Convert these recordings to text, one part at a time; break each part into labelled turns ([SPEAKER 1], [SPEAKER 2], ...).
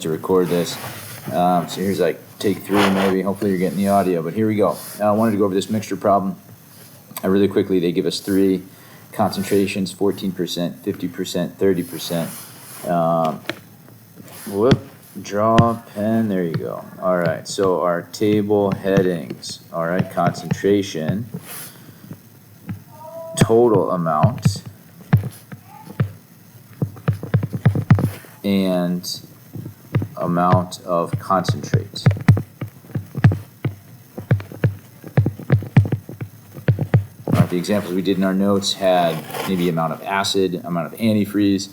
[SPEAKER 1] to record this. So here's like take 3 maybe. Hopefully you're getting the audio, but here we go. I wanted to go over this mixture problem. Really quickly, they give us 3 concentrations, 14%, 50%, 30%. Draw pen, there you go. All right, so our table headings. All right, concentration, total amount, and amount of concentrate. All right, the examples we did in our notes had maybe amount of acid, amount of antifreeze.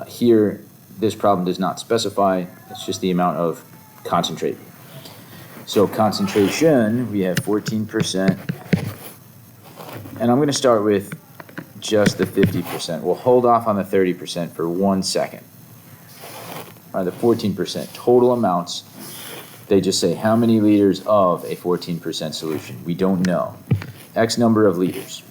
[SPEAKER 1] Here, this problem does not specify. It's just the amount of concentrate. So concentration, we have 14%. And I'm going to start with just the 50%. We'll hold off on the 30% for 1 second. All right, the 14% total amounts. They just say how many liters of a 14% solution. We don't know. X number of liters.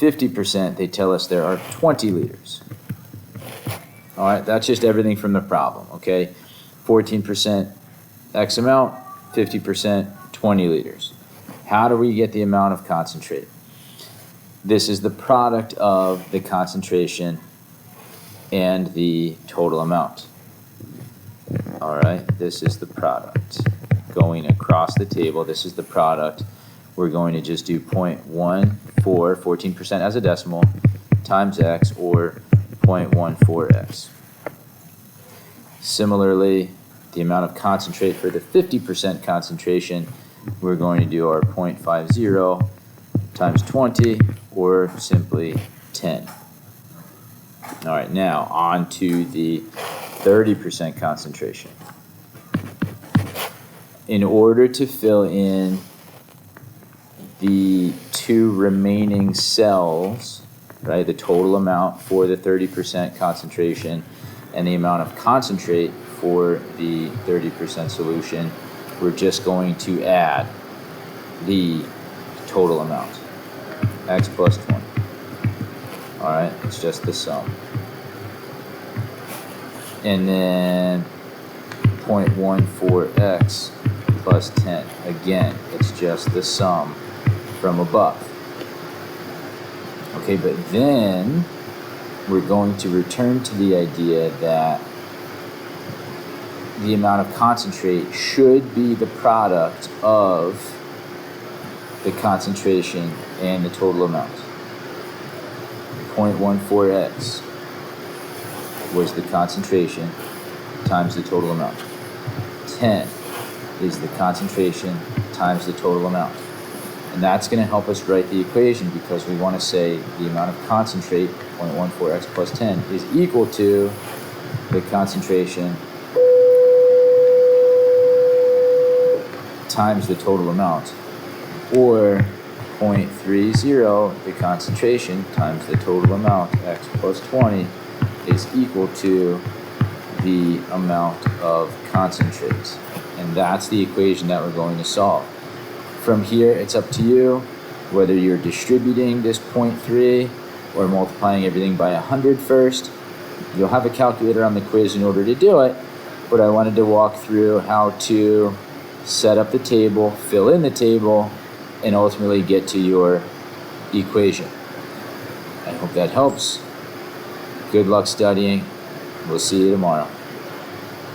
[SPEAKER 1] %, they tell us there are 20 liters. All right, that's just everything from the problem, okay? 14% X amount, 50%, 20 liters. How do we get the amount of concentrate? This is the product of the concentration and the total amount. All right, this is the product. Going across the table, this is the product. We're going to just do 0.14, 14% as a decimal, times X, or 0.14X. Similarly, the amount of concentrate for the 50% concentration, we're going to do our 0.50 times 20, or simply 10. All right, now on to the 30% concentration. In order to fill in the 2 remaining cells, right, the total amount for the 30% concentration and the amount of concentrate for the 30% solution, we're just going to add the total amount, X plus 20. All right, it's just the sum. And then 0.14X plus 10. Again, it's just the sum from above. Okay, but then we're going to return to the idea that the amount of concentrate should be the product of the concentration and the total amount. 0.14X was the concentration times the total amount. 10 is the concentration times the total amount. And that's going to help us write the equation because we want to say the amount of concentrate, 0.14X plus 10, is equal to the concentration times the total amount, or 0.30, the concentration times the total amount, X plus 20, is equal to the amount of concentrates. And that's the equation that we're going to solve. From here, it's up to you whether you're distributing this 0.3 or multiplying everything by 100 first. You'll have a calculator on the quiz in order to do it, but I wanted to walk through how to set up the table, fill in the table, and ultimately get to your equation. I hope that helps. Good luck studying. We'll see you tomorrow.